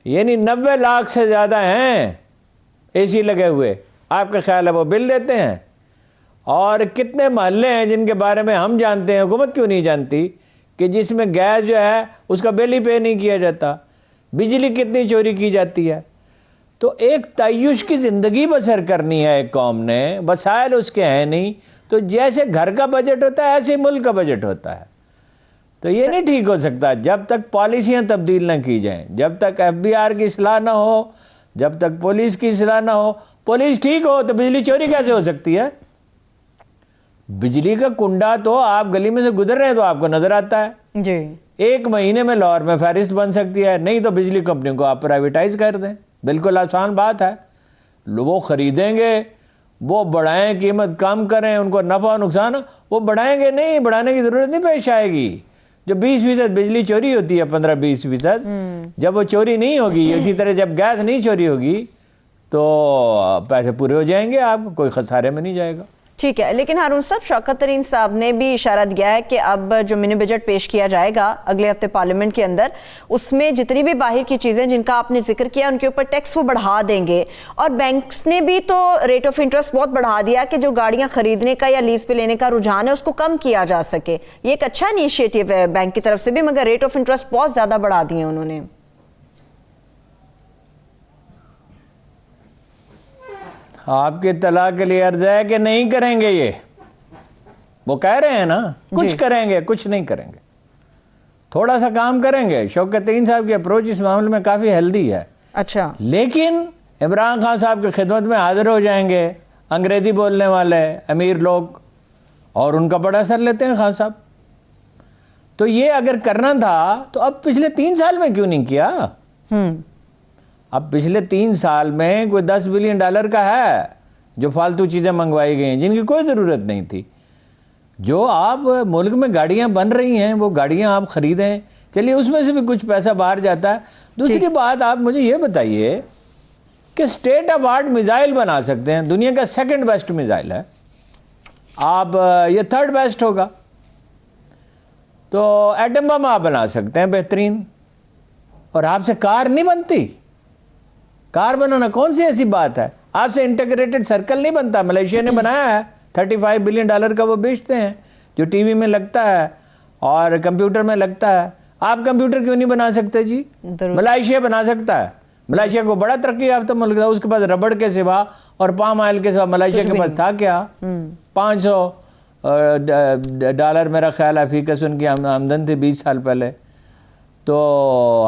یعنی 90 لاکھ سے زیادہ ہیں اے سی لگے ہوئے، آپ کا خیال ہے وہ بل دیتے ہیں؟ اور کتنے محلے ہیں جن کے بارے میں ہم جانتے ہیں، حکومت کیوں نہیں جانتی، کہ جس میں گیس جو ہے اس کا بل ہی پے نہیں کیا جاتا، بجلی کتنی چوری کی جاتی ہے۔ تو ایک تعیش کی زندگی بسر کرنی ہے ایک قوم نے، وسائل اس کے ہیں نہیں، تو جیسے گھر کا بجٹ ہوتا ہے ایسے ملک کا بجٹ ہوتا ہے۔ تو یہ نہیں ٹھیک ہو سکتا جب تک پالیسیاں تبدیل نہ کی جائیں، جب تک FBR کی اصلاح نہ ہو، جب تک پولیس کی اصلاح نہ ہو۔ پولیس ٹھیک ہو تو بجلی چوری کیسے ہو سکتی ہے؟ بجلی کا کنڈا تو آپ گلی میں سے گزر رہے ہیں تو آپ کو نظر آتا ہے جی۔ 1 مہینے میں لاہور میں فہرست بن سکتی ہے، نہیں تو بجلی کمپنی کو آپ پرائیویٹائز کر دیں، بالکل آسان بات ہے۔ وہ خریدیں گے، وہ بڑھائیں، قیمت کم کریں، ان کو نفع و نقصان، وہ بڑھائیں گے نہیں، بڑھانے کی ضرورت نہیں پیش آئے گی۔ جو 20% بجلی چوری ہوتی ہے، 15-20%، جب وہ چوری نہیں ہوگی، اسی طرح جب گیس نہیں چوری ہوگی تو پیسے پورے ہو جائیں گے، آپ کوئی خسارے میں نہیں جائے گا۔ ٹھیک ہے، لیکن ہارون صاحب، شوکت ترین صاحب نے بھی اشارہ دیا ہے کہ اب جو منی بجٹ پیش کیا جائے گا اگلے ہفتے پارلیمنٹ کے اندر، اس میں جتنی بھی باہر کی چیزیں جن کا آپ نے ذکر کیا ان کے اوپر ٹیکس وہ بڑھا دیں گے، اور بینکس نے بھی تو ریٹ آف انٹرسٹ بہت بڑھا دیا کہ جو گاڑیاں خریدنے کا یا لیز پہ لینے کا رجحان ہے اس کو کم کیا جا سکے۔ یہ ایک اچھا انیشیٹو ہے بینک کی طرف سے بھی، مگر ریٹ آف انٹرسٹ بہت زیادہ بڑھا دیے انہوں نے۔ آپ کی اطلاع کے لیے عرض ہے کہ نہیں کریں گے، یہ وہ کہہ رہے ہیں نا کچھ کریں گے، کچھ نہیں کریں گے، تھوڑا سا کام کریں گے. شوکت ترین صاحب کی اپروچ اس معاملے میں کافی ہیلدی ہے. اچھا. لیکن عمران خان صاحب کی خدمت میں حاضر ہو جائیں گے انگریزی بولنے والے امیر لوگ، اور ان کا بڑا اثر لیتے ہیں خان صاحب. تو یہ اگر کرنا تھا تو اب پچھلے 3 سال میں کیوں نہیں کیا؟ اب پچھلے 3 سال میں کوئی $10 بلین کا ہے جو فالتو چیزیں منگوائی گئی ہیں جن کی کوئی ضرورت نہیں تھی. جو آپ ملک میں گاڑیاں بن رہی ہیں وہ گاڑیاں آپ خریدیں، چلیے اس میں سے بھی کچھ پیسہ باہر جاتا ہے. دوسری بات آپ مجھے یہ بتائیے کہ اسٹیٹ آف آرٹ میزائل بنا سکتے ہیں، دنیا کا 2nd بیسٹ میزائل ہے، آپ یہ 3rd بیسٹ ہوگا. تو ایٹم بم آپ بنا سکتے ہیں بہترین، اور آپ سے کار نہیں بنتی. کار بنانا کون سی ایسی بات ہے؟ آپ سے انٹیگریٹڈ سرکل نہیں بنتا. ملیشیا نے بنایا ہے $35 بلین کا، وہ بیچتے ہیں جو ٹی وی میں لگتا ہے اور کمپیوٹر میں لگتا ہے. آپ کمپیوٹر کیوں نہیں بنا سکتے جی؟ ملائیشیا بنا سکتا ہے. ملائیشیا کو بڑا ترقی یافتہ ملک تھا، اس کے پاس ربڑ کے سوا اور پام آئل کے سوا ملائیشیا کے پاس تھا کیا؟ $500 میرا خیال ہے فی کس ان کی آمدن تھی 20 سال پہلے. تو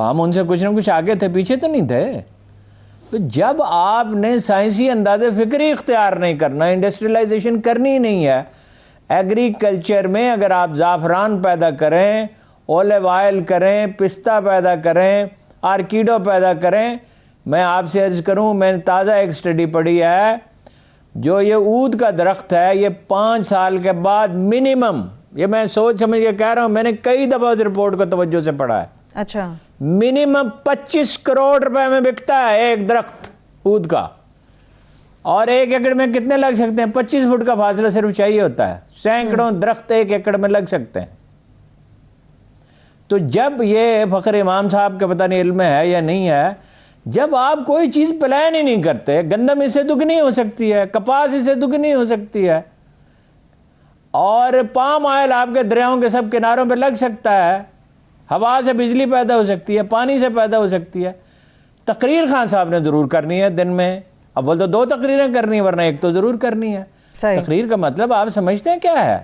ہم ان سے کچھ نہ کچھ آگے تھے، پیچھے تو نہیں تھے. تو جب آپ نے سائنسی انداز فکری اختیار نہیں کرنا، انڈسٹریلائزیشن کرنی نہیں ہے، ایگریکلچر میں اگر آپ زعفران پیدا کریں، اولیو آئل کریں، پستہ پیدا کریں، آرکیڈو پیدا کریں. میں آپ سے عرض کروں، میں نے تازہ ایک سٹڈی پڑھی ہے، جو یہ عود کا درخت ہے یہ 5 سال کے بعد منیمم، یہ میں سوچ سمجھ کے کہہ رہا ہوں، میں نے کئی دفعہ اس رپورٹ کو توجہ سے پڑھا ہے. اچھا. منیمم 25 کروڑ روپے میں بکتا ہے ایک درخت عود کا. اور 1 ایکڑ میں کتنے لگ سکتے ہیں؟ 25 فٹ کا فاصلہ صرف چاہیے ہوتا ہے. سینکڑوں درخت 1 ایکڑ میں لگ سکتے ہیں. تو جب یہ فخر امام صاحب کا پتہ نہیں علم ہے یا نہیں ہے، جب آپ کوئی چیز پلان ہی نہیں کرتے، گندم اس سے دگنی ہو سکتی ہے، کپاس اس سے دگنی ہو سکتی ہے، اور پام آئل آپ کے دریاؤں کے سب کناروں پہ لگ سکتا ہے، ہوا سے بجلی پیدا ہو سکتی ہے، پانی سے پیدا ہو سکتی ہے. تقریر خان صاحب نے ضرور کرنی ہے دن میں. اب بول تو 2 تقریریں کرنی ہے، ورنہ ایک تو ضرور کرنی ہے. تقریر کا مطلب آپ سمجھتے ہیں کیا ہے؟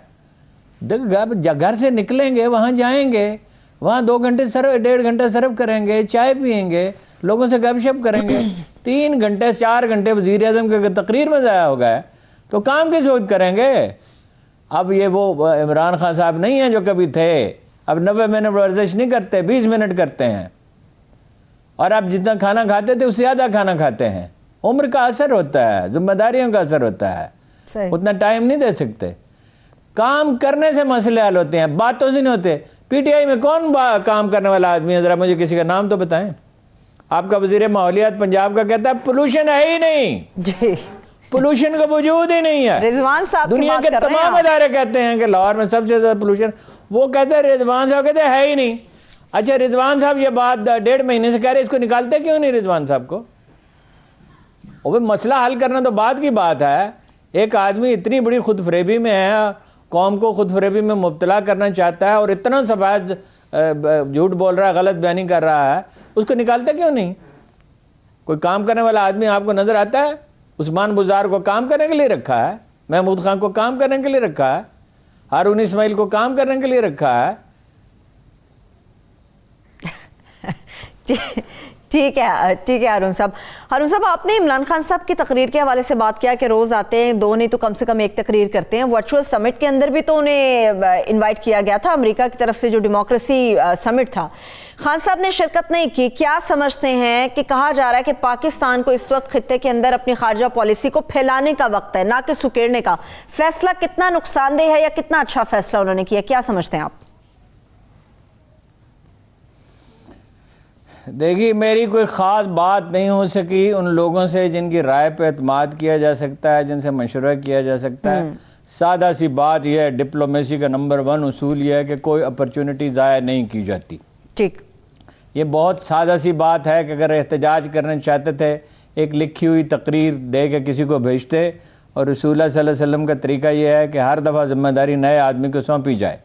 گھر سے نکلیں گے، وہاں جائیں گے، وہاں 2 گھنٹے 1.5 گھنٹہ سرو کریں گے، چائے پئیں گے، لوگوں سے گپ شپ کریں گے. 3 گھنٹے 4 گھنٹے وزیر اعظم کے تقریر میں ضائع ہو گئے تو کام کس وقت کریں گے؟ اب یہ وہ عمران خان صاحب نہیں ہیں جو کبھی تھے. اب 90 منٹ ورزش نہیں کرتے، 20 منٹ کرتے ہیں. اور آپ جتنا کھانا کھاتے تھے اس سے زیادہ کھانا کھاتے ہیں. عمر کا اثر ہوتا ہے، ذمہ داریوں کا اثر ہوتا ہے. اتنا ٹائم نہیں دے سکتے. کام کرنے سے مسئلے حل ہوتے ہیں، باتوں سے نہیں ہوتے. پی ٹی آئی میں کون کام کرنے والا آدمی ہے؟ ذرا مجھے کسی کا نام تو بتائیں. آپ کا وزیر ماحولیات پنجاب کا کہتا ہے پولوشن ہے ہی نہیں جی، پولوشن کا وجود ہی نہیں ہے. رضوان صاحب دنیا کے تمام ادارے کہتے ہیں کہ لاہور میں سب سے زیادہ پولوشن، وہ کہتے ہیں، رضوان صاحب کہتے ہیں ہے ہی نہیں. اچھا رضوان صاحب یہ بات 1.5 مہینے سے کہہ رہے، اس کو نکالتے کیوں نہیں رضوان صاحب کو؟ وہ مسئلہ حل کرنا تو بعد کی بات ہے. ایک آدمی اتنی بڑی خود فریبی میں ہے، قوم کو خود فریبی میں مبتلا کرنا چاہتا ہے اور اتنا سفید جھوٹ بول رہا ہے، غلط بیانی کر رہا ہے، اس کو نکالتے کیوں نہیں؟ کوئی کام کرنے والا آدمی آپ کو نظر آتا ہے؟ عثمان بزار کو کام کرنے کے لیے رکھا ہے، محمود خان کو کام کرنے کے لیے رکھا ہے، ہارون اسماعیل کو کام کرنے کے لیے رکھا ہے. ٹھیک ہے ہارون صاحب آپ نے عمران خان صاحب کی تقریر کے حوالے سے بات کیا کہ روز آتے ہیں، 2 نہیں تو کم سے کم 1 تقریر کرتے ہیں. ورچوئل سمٹ کے اندر بھی تو انہیں انوائٹ کیا گیا تھا امریکہ کی طرف سے، جو ڈیموکریسی سمٹ تھا. خان صاحب نے شرکت نہیں کی. کیا سمجھتے ہیں کہ کہا جا رہا ہے کہ پاکستان کو اس وقت خطے کے اندر اپنی خارجہ پالیسی کو پھیلانے کا وقت ہے، نہ کہ سکیڑنے کا. فیصلہ کتنا نقصان دہ ہے یا کتنا اچھا فیصلہ انہوں نے کیا؟ کیا سمجھتے ہیں آپ؟ دیکھیے میری کوئی خاص بات نہیں ہو سکی ان لوگوں سے جن کی رائے پہ اعتماد کیا جا سکتا ہے، جن سے مشورہ کیا جا سکتا ہے. سادہ سی بات یہ ہے، ڈپلومیسی کا نمبر 1 اصول یہ ہے کہ کوئی اپرچونٹی ضائع نہیں کی جاتی. ٹھیک، یہ بہت سادہ سی بات ہے کہ اگر احتجاج کرنا چاہتے تھے ایک لکھی ہوئی تقریر دے کے کسی کو بھیجتے، اور رسول اللہ صلی اللہ علیہ وسلم کا طریقہ یہ ہے کہ ہر دفعہ ذمہ داری نئے آدمی کو سونپی جائے،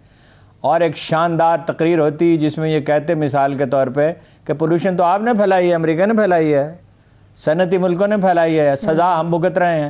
اور ایک شاندار تقریر ہوتی جس میں یہ کہتے مثال کے طور پہ کہ پولوشن تو آپ نے پھیلائی ہے، امریکہ نے پھیلائی ہے، صنعتی ملکوں نے پھیلائی ہے، سزا ہم بھگت رہے ہیں.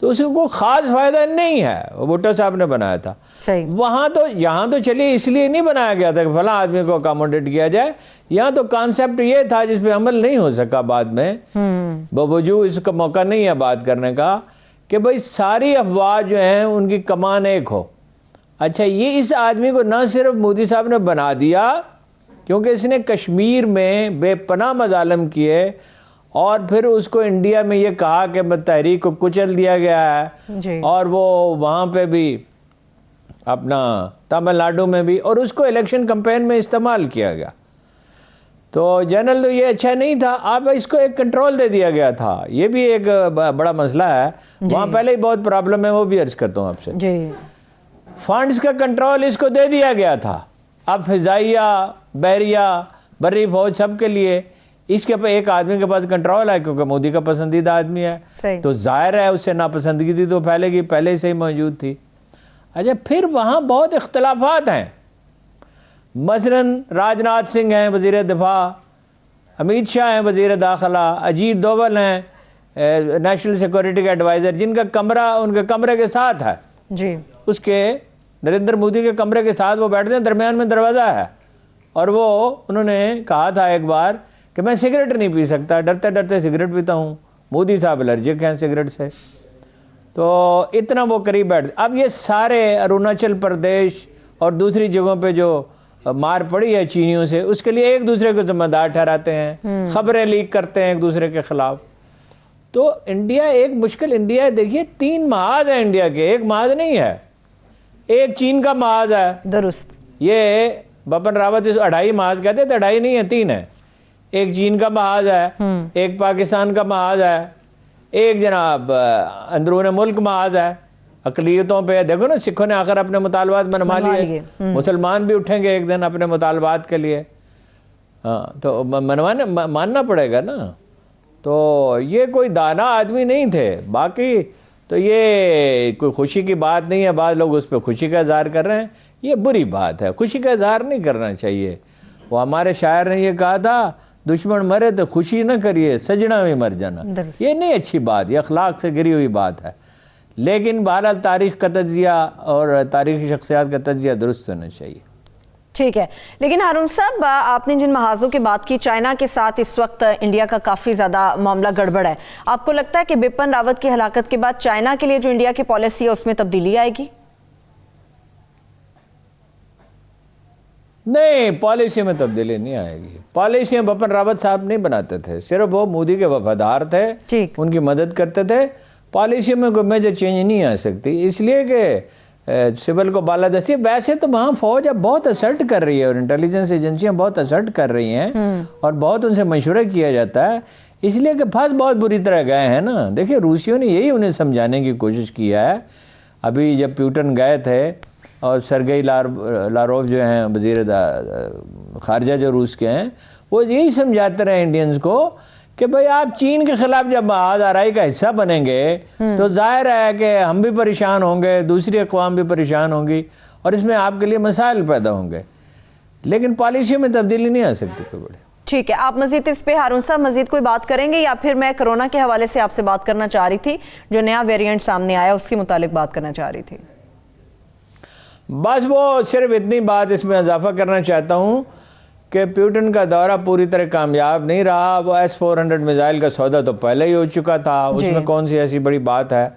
تو اس کو کوئی خاص فائدہ نہیں ہے. وہ بھٹو صاحب نے بنایا تھا. صحیح. یہاں تو چلیے اس لیے نہیں بنایا گیا تھا کہ فلاں آدمی کو اکاموڈیٹ کیا جائے. یہاں تو کانسیپٹ یہ تھا جس پہ عمل نہیں ہو سکا بعد میں, باوجود اس کا موقع نہیں ہے بات کرنے کا, کہ بھئی ساری افواج جو ہیں ان کی کمان ایک ہو. اچھا, یہ اس آدمی کو نہ صرف مودی صاحب نے بنا دیا کیونکہ اس نے کشمیر میں بے پناہ مظالم کیے, اور پھر اس کو انڈیا میں یہ کہا کہ تحریک کو کچل دیا گیا ہے, اور وہ وہاں پہ بھی اپنا تامل ناڈو میں بھی, اور اس کو الیکشن کمپین میں استعمال کیا گیا. تو جنرل تو یہ اچھا نہیں تھا. آپ اس کو ایک کنٹرول دے دیا گیا تھا. یہ بھی ایک بڑا مسئلہ ہے. وہاں پہلے ہی بہت پرابلم ہے, وہ بھی عرض کرتا ہوں آپ سے. فنڈز کا کنٹرول اس کو دے دیا گیا تھا. اب فضائیہ, بحریہ, بری فوج سب کے لیے اس کے ایک آدمی کے پاس کنٹرول ہے کیونکہ مودی کا پسندیدہ آدمی ہے. تو ظاہر ہے اس سے ناپسندگی تو پہلے سے ہی موجود تھی. اچھا, پھر وہاں بہت اختلافات ہیں. مثلا راج ناتھ سنگھ ہیں وزیر دفاع, امیت شاہ ہیں وزیر داخلہ, اجیت دوول ہیں نیشنل سیکورٹی کے ایڈوائزر, جن کا کمرہ ان کے کمرے کے ساتھ ہے. اس کے نریندر مودی کے کمرے کے ساتھ وہ بیٹھتے ہیں, درمیان میں دروازہ ہے. اور وہ انہوں نے کہا تھا ایک بار کہ میں سگریٹ نہیں پی سکتا, ڈرتے ڈرتے سگریٹ پیتا ہوں. مودی صاحب الرجک ہیں سگریٹ سے. تو اتنا وہ قریب بیٹھتے. اب یہ سارے اروناچل پردیش اور دوسری جگہوں پہ جو مار پڑی ہے چینیوں سے, اس کے لیے ایک دوسرے کو ذمہ دار ٹھہراتے ہیں, خبریں لیک کرتے ہیں ایک دوسرے کے خلاف. تو انڈیا ایک مشکل انڈیا ہے. دیکھیے 3 محاذ ہیں انڈیا کے, ایک محاذ نہیں ہے. ایک چین کا محاذ ہے, درست. یہ بپن راوت 2.5 محاذ کہتے تھے, 2.5 نہیں ہے 3 ہے. ایک چین کا محاذ ہے, ایک پاکستان کا محاذ ہے, ایک جناب اندرون ملک محاذ ہے. اقلیتوں پہ دیکھو نا, سکھوں نے آخر اپنے مطالبات منوا لیے, مسلمان بھی اٹھیں گے ایک دن اپنے مطالبات کے لیے. ہاں, تو ماننا پڑے گا نا. تو یہ کوئی دانا آدمی نہیں تھے. باقی تو یہ کوئی خوشی کی بات نہیں ہے. بعض لوگ اس پہ خوشی کا اظہار کر رہے ہیں, یہ بری بات ہے. خوشی کا اظہار نہیں کرنا چاہیے. وہ ہمارے شاعر نے یہ کہا تھا, دشمن مرے تو خوشی نہ کریے, سجنا میں مر جانا. یہ نہیں اچھی بات, یہ اخلاق سے گری ہوئی بات ہے. لیکن بہرحال تاریخ کا تجزیہ اور تاریخی شخصیات کا تجزیہ درست ہونا چاہیے. ٹھیک ہے, لیکن ہارون صاحب آپ نے جن محاذوں کی بات کی, چائنا کے ساتھ اس وقت انڈیا کا کافی زیادہ معاملہ گڑبڑ ہے. آپ کو لگتا ہے کہ بپن راوت کی ہلاکت کے بعد چائنا کے لیے جو انڈیا کی پالیسی ہے اس میں تبدیلی آئے گی؟ نہیں, پالیسی میں تبدیلی نہیں آئے گی. پالیسیاں بپن راوت صاحب نہیں بناتے تھے, صرف وہ مودی کے وفادار تھے, ان کی مدد کرتے تھے. پالیسی میں کوئی میجر چینج نہیں آ سکتی, اس لیے کہ سول کو بالادستی. ویسے تو وہاں فوج اب بہت اسرٹ کر رہی ہے, اور انٹیلیجنس ایجنسیاں بہت اسرٹ کر رہی ہیں, اور بہت ان سے مشورہ کیا جاتا ہے. اس لیے کہ پھنس بہت بری طرح گئے ہیں نا. دیکھیں روسیوں نے یہی انہیں سمجھانے کی کوشش کیا ہے. ابھی جب پیوٹن گئے تھے اور سرگئی لاروف جو ہیں وزیر خارجہ جو روس کے ہیں, وہ یہی سمجھاتے رہے انڈینز کو کہ بھئی آپ چین کے خلاف جب محاذ آرائی کا حصہ بنیں گے تو ظاہر ہے کہ ہم بھی پریشان ہوں گے, دوسری اقوام بھی پریشان ہوں گی, اور اس میں آپ کے لیے مسائل پیدا ہوں گے. لیکن پالیسیوں میں تبدیلی نہیں آ سکتی کوئی بڑی. ٹھیک ہے, آپ مزید اس پہ ہارون صاحب مزید کوئی بات کریں گے, یا پھر میں کرونا کے حوالے سے آپ سے بات کرنا چاہ رہی تھی, جو نیا ویریئنٹ سامنے آیا اس کے متعلق بات کرنا چاہ رہی تھی. بس وہ صرف اتنی بات اس میں اضافہ کرنا چاہتا ہوں کہ پیوٹن کا دورہ پوری طرح کامیاب نہیں رہا. وہ S-400 میزائل کا سودا تو پہلے ہی ہو چکا تھا, اس میں کون سی ایسی بڑی بات ہے.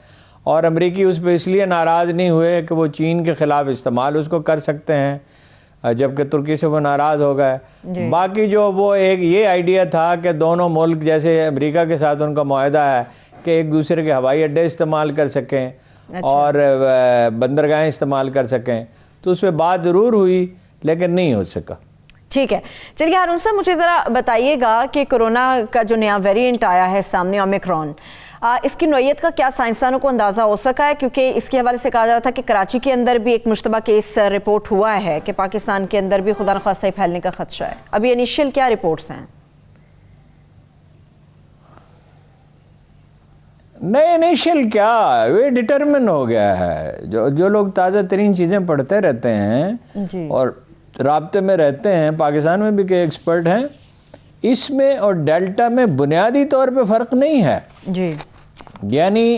اور امریکی اس پہ اس لیے ناراض نہیں ہوئے کہ وہ چین کے خلاف استعمال اس کو کر سکتے ہیں, جبکہ ترکی سے وہ ناراض ہو گئے. باقی جو وہ ایک یہ آئیڈیا تھا کہ دونوں ملک جیسے امریکہ کے ساتھ ان کا معاہدہ ہے کہ ایک دوسرے کے ہوائی اڈے استعمال کر سکیں اور بندرگاہیں استعمال کر سکیں, تو اس پہ بات ضرور ہوئی لیکن نہیں ہو سکا. ٹھیک ہے, چلیے ہارون صاحب مجھے ذرا بتائیے گا کہ کرونا کا جو نیا ویریئنٹ آیا ہے سامنے, اومیکرون, اس کی نوعیت کا کیا سائنسدانوں کو اندازہ ہو سکا ہے؟ کیونکہ اس کے حوالے سے کہا جا رہا تھا کہ کراچی کے اندر بھی ایک مشتبہ کیس رپورٹ ہوا ہے کہ پاکستان کے اندر بھی خدا نخواستہ پھیلنے کا خدشہ ہے. ابھی انیشیل کیا رپورٹس ہیں؟ نہیں, انیشیل کیا, یہ ڈٹرمن ہو گیا ہے. جو لوگ تازہ ترین چیزیں پڑھتے رہتے ہیں اور رابطے میں رہتے ہیں, پاکستان میں بھی کئی ایکسپرٹ ہیں, اس میں اور ڈیلٹا میں بنیادی طور پہ فرق نہیں ہے. یعنی